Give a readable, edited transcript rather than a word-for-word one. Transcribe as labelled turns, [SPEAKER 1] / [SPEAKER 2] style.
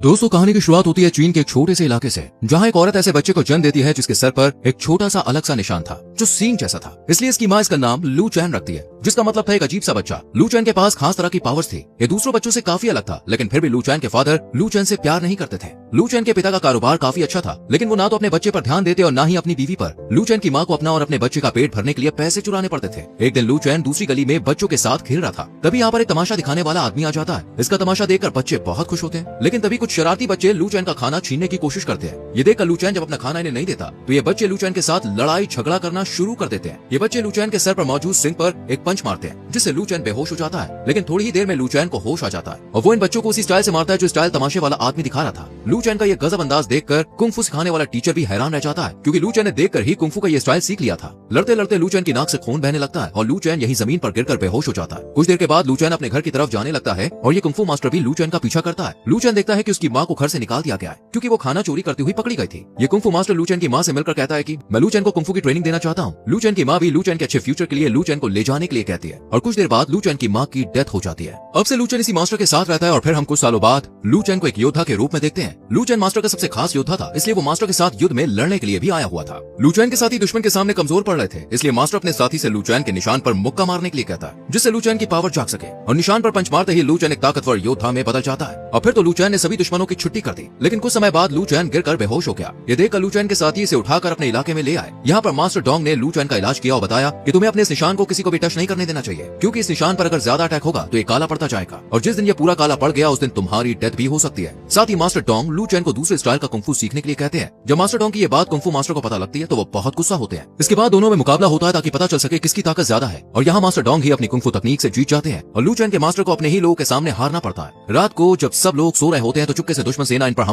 [SPEAKER 1] दोस्तों, कहानी की शुरुआत होती है चीन के एक छोटे से इलाके से, जहाँ एक औरत ऐसे बच्चे को जन्म देती है जिसके सर पर एक छोटा सा अलग सा निशान था जो सींग जैसा था। इसलिए इसकी माँ इसका नाम लू चैन रखती है, जिसका मतलब था एक अजीब सा बच्चा। लू चैन के पास खास तरह की पावर्स थी। ये दूसरों बच्चों से काफी अलग था, लेकिन फिर भी लू चैन के फादर लू चैन से प्यार नहीं करते थे। लू चैन के पिता का कारोबार काफी अच्छा था, लेकिन वो ना तो अपने बच्चे पर ध्यान देते और ना ही अपनी बीवी पर। लू चैन की माँ को अपना और अपने बच्चे का पेट भरने के लिए पैसे चुराने पड़ते थे। एक दिन लू चैन दूसरी गली में बच्चों के साथ खेल रहा था। तभी यहाँ पर एक तमाशा दिखाने वाला आदमी आ जाता है। इसका तमाशा देखकर बच्चे बहुत खुश होते हैं, लेकिन तभी कुछ शरारती बच्चे लू चैन का खाना छीनने की कोशिश करते हैं। ये देखकर लू चैन जब अपना खाना इन्हें नहीं देता तो ये बच्चे लू चैन के साथ लड़ाई झगड़ा करना शुरू कर देते हैं। ये बच्चे लू चैन के सर पर मौजूद सिंग पर एक पंच मारते हैं, जिससे लू चैन बेहोश हो जाता है। लेकिन थोड़ी ही देर में लू चैन को होश आ जाता है और वो इन बच्चों को उसी स्टाइल से मारता है जो स्टाइल तमाशे वाला आदमी दिखा रहा था। लू चैन का ये गजब अंदाज देखकर कुंग-फू सिखाने वाला टीचर भी हैरान रह जाता है, क्योंकि लू चैन ने देखकर ही कुंग-फू का ये स्टाइल सीख लिया था। लड़ते लड़ते लू चैन की नाक से खून बहने लगता है और लू चैन यही जमीन पर गिरकर बेहोश हो जाता है। कुछ देर के बाद लू चैन अपने घर की तरफ जाने लगता है और ये कुंग-फू मास्टर भी लू चैन का पीछा करता है। लू चैन देखता है कि उसकी माँ को घर से निकाल दिया गया है, क्योंकि वो खाना चोरी करती हुई पकड़ी गई थी। ये कुंग-फू मास्टर लू चैन की माँ से मिलकर कहता है कि मैं लू चैन को कुंग-फू की ट्रेनिंग देना चाहता हूँ। लू चैन की माँ भी लू चैन के अच्छे फ्यूचर के लिए लू चैन को ले जाने के लिए कहती है और कुछ देर बाद लू चैन की माँ की डेथ हो जाती है। अब से लू चैन इसी मास्टर के साथ रहता है और फिर हम कुछ सालों बाद लू चैन को एक योद्धा के रूप में देखते हैं। लू चैन मास्टर का सबसे खास योद्धा था, इसलिए वो मास्टर के साथ युद्ध में लड़ने के लिए भी आया हुआ था। लू चैन के साथी दुश्मन के सामने कमजोर पड़ रहे थे, इसलिए मास्टर अपने साथी से लू चैन के निशान पर मुक्का मारने के लिए कहता है, जिससे लू चैन की पावर जाग सके। और निशान पर पंच मारते ही लू चैन एक ताकतवर योद्धा में बदल जाता है। और फिर तो लू चैन ने सभी दुश्मनों की छुट्टी कर दी, लेकिन कुछ समय बाद लू चैन गिरकर बेहोश हो गया। ये देखकर लू चैन के साथी इसे उठाकर अपने इलाके में ले आए। यहाँ पर मास्टर डोंग ने लू चैन का इलाज किया और बताया कि तुम्हें अपने इस निशान को किसी को भी टच नहीं करने देना चाहिए, क्योंकि इस निशान पर अगर ज्यादा अटैक होगा तो ये काला पड़ता जाएगा और जिस दिन ये पूरा काला पड़ गया उस दिन तुम्हारी डेथ भी हो सकती है। साथ ही मास्टर डोंग लू चैन को दूसरे स्टाइल का कुंग-फू सीखने के लिए कहते हैं। जब मास्टर डोंग की ये बात कुंग-फू मास्टर को पता लगती है तो वो बहुत गुस्सा होते हैं। इसके बाद दोनों में मुकाबला होता है ताकि पता चल सके किसकी ताकत ज्यादा है, और यहाँ मास्टर डोंग ही अपनी कुंग-फू तकनीक से जीत जाते हैं और लू चैन के मास्टर को अपने ही लोगों के सामने हारना पड़ता है। रात को जब सब लोग सो रहे होते हैं तो चुपके से दुश्मन सेना इन पर